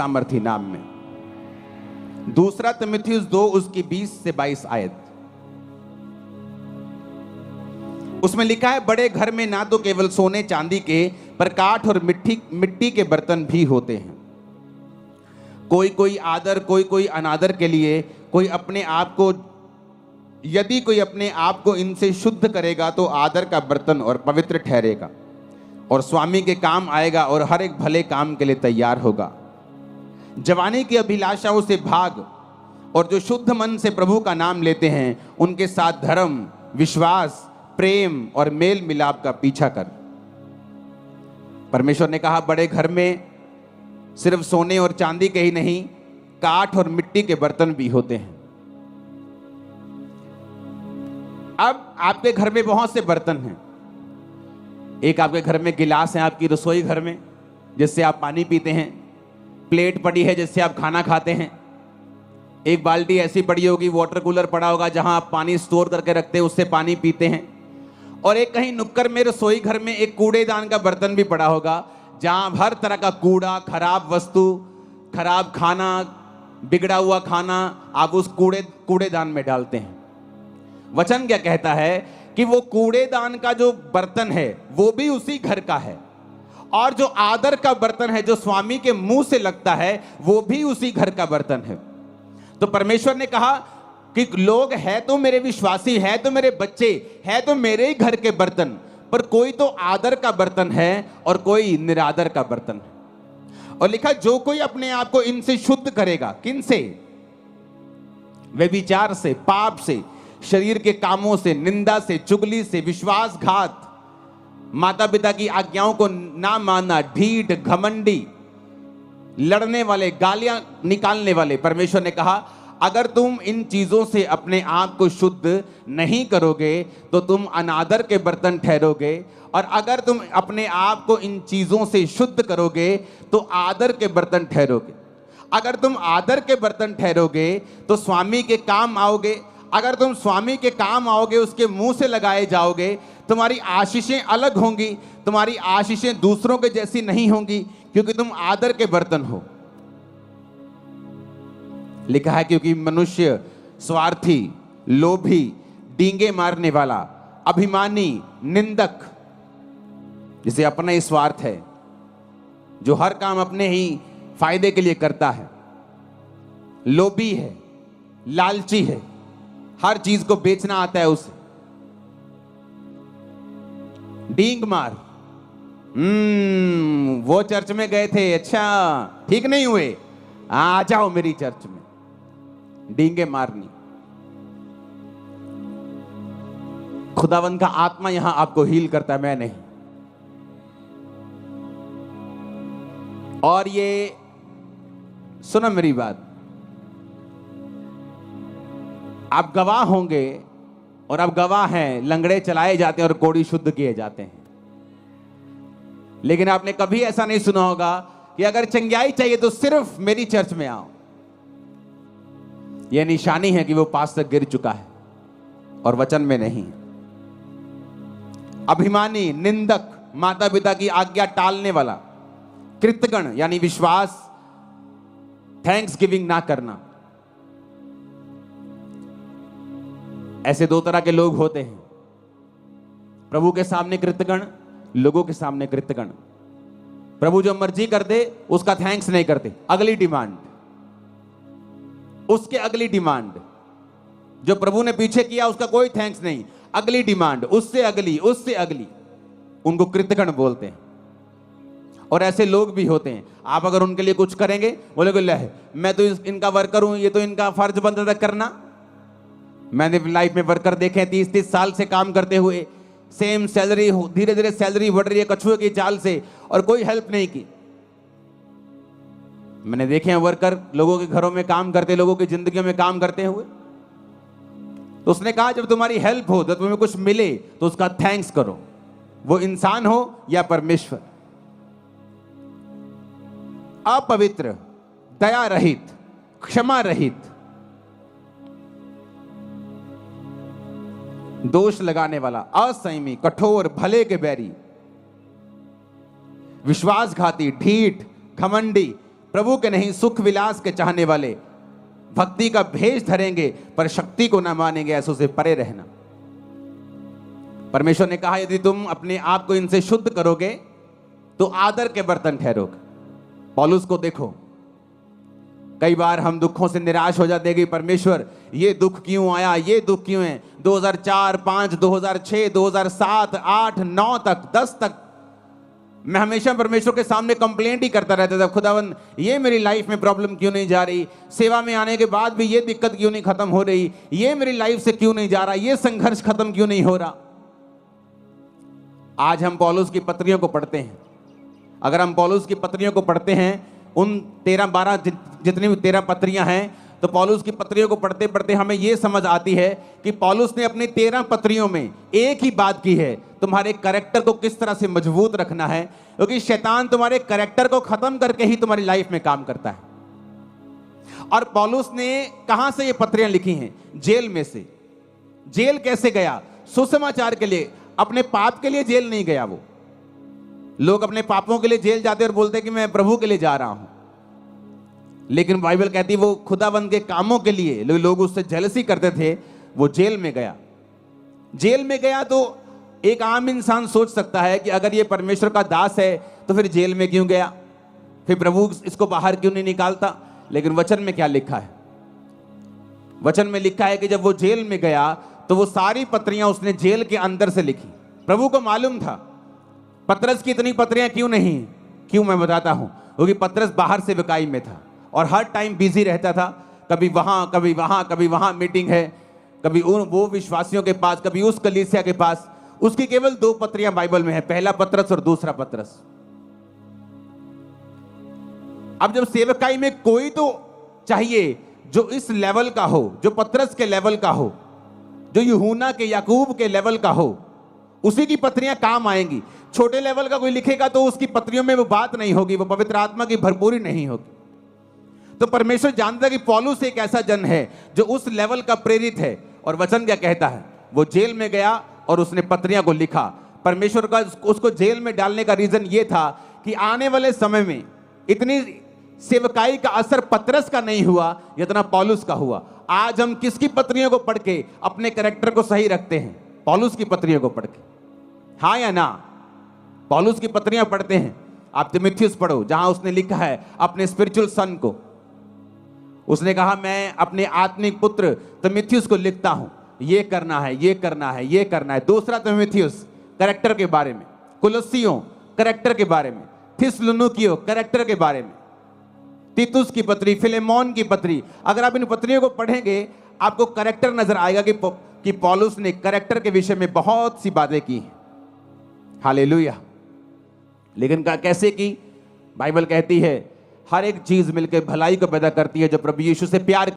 सामर्थी नाम में। दूसरा तिमुथियुस 2 उसकी 20 से 22 आयत, उसमें लिखा है, बड़े घर में ना तो केवल सोने चांदी के पर काठ और मिट्टी के बर्तन भी होते हैं। कोई कोई आदर, कोई कोई अनादर के लिए, कोई अपने आप को, यदि कोई अपने आप को इनसे शुद्ध करेगा तो आदर का बर्तन और पवित्र ठहरेगा और स्वामी के काम आएगा और हर एक भले काम के लिए तैयार होगा। जवानी की अभिलाषाओं से भाग और जो शुद्ध मन से प्रभु का नाम लेते हैं उनके साथ धर्म, विश्वास, प्रेम और मेल मिलाप का पीछा कर। परमेश्वर ने कहा, बड़े घर में सिर्फ सोने और चांदी के ही नहीं, काठ और मिट्टी के बर्तन भी होते हैं। अब आपके घर में बहुत से बर्तन हैं। एक आपके घर में गिलास है, आपकी रसोई घर में, जिससे आप पानी पीते हैं। प्लेट पड़ी है जिससे आप खाना खाते हैं। एक बाल्टी ऐसी पड़ी होगी, वाटर कूलर पड़ा होगा जहां आप पानी स्टोर करके रखते हैं, उससे पानी पीते हैं। और एक कहीं नुक्कड़ में रसोई घर में एक कूड़ेदान का बर्तन भी पड़ा होगा, जहां हर तरह का कूड़ा, खराब वस्तु, खराब खाना, बिगड़ा हुआ खाना आप उस कूड़ेदान में डालते हैं। वचन क्या कहता है कि वो कूड़ेदान का जो बर्तन है वो भी उसी घर का है, और जो आदर का बर्तन है जो स्वामी के मुंह से लगता है वो भी उसी घर का बर्तन है। तो परमेश्वर ने कहा कि लोग है तो मेरे विश्वासी, है तो मेरे बच्चे, है तो मेरे ही घर के बर्तन, पर कोई तो आदर का बर्तन है और कोई निरादर का बर्तन है। और लिखा, जो कोई अपने आप को इनसे शुद्ध करेगा, किन से? व्यभिचार से, पाप से, शरीर के कामों से, निंदा से, चुगली से, विश्वासघात, माता पिता की आज्ञाओं को ना मानना, ढीठ, घमंडी, लड़ने वाले, गालियां निकालने वाले। परमेश्वर ने कहा, अगर तुम इन चीजों से अपने आप को शुद्ध नहीं करोगे तो तुम अनादर के बर्तन ठहरोगे, और अगर तुम अपने आप को इन चीजों से शुद्ध करोगे तो आदर के बर्तन ठहरोगे। अगर तुम आदर के बर्तन ठहरोगे तो स्वामी के काम आओगे। अगर तुम स्वामी के काम आओगे, उसके मुंह से लगाए जाओगे, तुम्हारी आशीषें अलग होंगी। तुम्हारी आशीषें दूसरों के जैसी नहीं होंगी, क्योंकि तुम आदर के बर्तन हो। लिखा है, क्योंकि मनुष्य स्वार्थी, लोभी, डींगे मारने वाला, अभिमानी, निंदक, जिसे अपना ही स्वार्थ है, जो हर काम अपने ही फायदे के लिए करता है, लोभी है, लालची है, हर चीज को बेचना आता है उसे, डींग मार। वो चर्च में गए थे, अच्छा ठीक नहीं हुए, आ जाओ मेरी चर्च में। डींगे मारनी। खुदावंद का आत्मा यहां आपको हील करता है, मैं नहीं। और ये सुनो मेरी बात, आप गवाह होंगे, और आप गवाह हैं, लंगड़े चलाए जाते हैं और कोढ़ी शुद्ध किए जाते हैं। लेकिन आपने कभी ऐसा नहीं सुना होगा कि अगर चंगाई चाहिए तो सिर्फ मेरी चर्च में आओ। यह निशानी है कि वो पास तक गिर चुका है और वचन में नहीं। अभिमानी, निंदक, माता पिता की आज्ञा टालने वाला, कृतज्ञ यानी विश्वास, थैंक्स गिविंग ना करना, ऐसे दो तरह के लोग होते हैं। प्रभु के सामने कृतज्ञ, लोगों के सामने कृतज्ञ। प्रभु जो मर्जी कर दे उसका थैंक्स नहीं करते, अगली डिमांड, उसके अगली डिमांड। जो प्रभु ने पीछे किया उसका कोई थैंक्स नहीं, अगली डिमांड, उससे अगली, उससे अगली, उनको कृतज्ञ बोलते हैं। और ऐसे लोग भी होते हैं, आप अगर उनके लिए कुछ करेंगे, बोलेगे ले मैं तो इनका वर्कर हूं, ये तो इनका फर्ज बनता था करना। मैंने लाइफ में वर्कर देखे 30-30 साल से काम करते हुए, सेम सैलरी, धीरे धीरे सैलरी बढ़ रही है कछुए की चाल से, और कोई हेल्प नहीं की। मैंने देखे हैं वर्कर लोगों के घरों में काम करते, लोगों की जिंदगियों में काम करते हुए। तो उसने कहा, जब तुम्हारी हेल्प हो, जब तुम्हें कुछ मिले तो उसका थैंक्स करो, वो इंसान हो या परमेश्वर। अपवित्र, दया रहित, क्षमा रहित, दोष लगाने वाला, असंयमी, कठोर, भले के बैरी, विश्वासघाती, ढीठ, घमंडी, प्रभु के नहीं सुख विलास के चाहने वाले भक्ति का भेष धरेंगे पर शक्ति को ना मानेंगे, ऐसों से परे रहना। परमेश्वर ने कहा यदि तुम अपने आप को इनसे शुद्ध करोगे तो आदर के बर्तन ठहरोगे। पौलुस को देखो, कई बार हम दुखों से निराश हो जाते हैं कि परमेश्वर ये दुख क्यों आया, ये दुख क्यों है। 2004, 5, 2006, 2007, 8, 9 तक, 10 तक मैं हमेशा परमेश्वर के सामने कंप्लेंट ही करता रहता था, खुदावन ये मेरी लाइफ में प्रॉब्लम क्यों नहीं जा रही, सेवा में आने के बाद भी ये दिक्कत क्यों नहीं खत्म हो रही, ये मेरी लाइफ से क्यों नहीं जा रहा, ये संघर्ष खत्म क्यों नहीं हो रहा। आज हम पौलुस की पत्रियों को पढ़ते हैं। अगर हम पौलुस की पत्रियों को पढ़ते हैं, उन 13-12 जितनी भी 13 पत्रियां हैं, तो पौलुस की पत्रियों को पढ़ते पढ़ते हमें यह समझ आती है कि पौलुस ने अपनी 13 पत्रियों में एक ही बात की है, तुम्हारे कैरेक्टर को किस तरह से मजबूत रखना है, क्योंकि शैतान तुम्हारे कैरेक्टर को खत्म करके ही तुम्हारी लाइफ में काम करता है। और पौलुस ने कहां से ये पत्रियां लिखी हैं? जेल में से। जेल कैसे गया? सुसमाचार के लिए, अपने पाप के लिए जेल नहीं गया। वो लोग अपने पापों के लिए जेल जाते और बोलते कि मैं प्रभु के लिए जा रहा हूं, लेकिन बाइबल कहती है वो खुदाबंद के कामों के लिए, लोग उससे जेलसी करते थे, वो जेल में गया। जेल में गया तो एक आम इंसान सोच सकता है कि अगर ये परमेश्वर का दास है तो फिर जेल में क्यों गया, फिर प्रभु इसको बाहर क्यों नहीं निकालता। लेकिन वचन में क्या लिखा है? वचन में लिखा है कि जब वो जेल में गया तो वो सारी पत्रियां उसने जेल के अंदर से लिखी। प्रभु को मालूम था पतरस की इतनी पत्रियां क्यों नहीं, क्यों मैं बताता हूं, क्योंकि पतरस बाहर से विकाई में था और हर टाइम बिजी रहता था, कभी वहां कभी वहां कभी वहां मीटिंग है, कभी वो विश्वासियों के पास, कभी उस कलीसिया के पास। उसकी केवल 2 पत्रियां बाइबल में है, पहला पतरस और दूसरा पतरस। अब जब सेवकाई में कोई तो चाहिए जो इस लेवल का हो, जो पतरस के लेवल का हो, जो यूहन्ना के, याकूब के लेवल का हो, उसी की पत्रियां काम आएंगी। छोटे लेवल का कोई लिखेगा तो उसकी पत्रियों में वो बात नहीं होगी, वो पवित्र आत्मा की भरपूरी नहीं होगी। तो परमेश्वर जानता है कि पौलुस एक ऐसा जन है जो उस लेवल का प्रेरित है। और वचन क्या कहता है? वो जेल में गया और उसने पत्रियां को लिखा। परमेश्वर का उसको जेल में डालने का रीजन ये था कि आने वाले समय में इतनी सेवकाई का असर पतरस का नहीं हुआ जितना पौलुस का हुआ। आज हम किसकी पत्रियों को पढ़ के अपने कैरेक्टर को सही रखते हैं? पौलुस की पत्रियों को पढ़ के, हाँ या ना? पौलुस की पत्रियां पढ़ते हैं। आप तिमुथियुस पढ़ो, जहां उसने लिखा है अपने स्पिरिचुअल सन को, उसने कहा मैं अपने आत्मिक पुत्र तिमुथियुस को लिखता हूं, ये करना है, ये करना है, ये करना है। दूसरा तिमुथियुस कैरेक्टर के बारे में, कुलस्सियों कैरेक्टर के बारे में, थिस्सलुनीकियों कैरेक्टर के बारे में, तीतुस की पत्री, फिलेमोन की पत्री। अगर आप इन पत्रियों को पढ़ेंगे आपको कैरेक्टर नजर आएगा कि पौलुस ने कैरेक्टर के विषय में बहुत सी बातें की हैं। हालेलुया। लेकिन कैसे की? बाइबल कहती है हर एक चीज मिलकर भलाई को पैदा करती है जो प्रभु यीशु से प्यार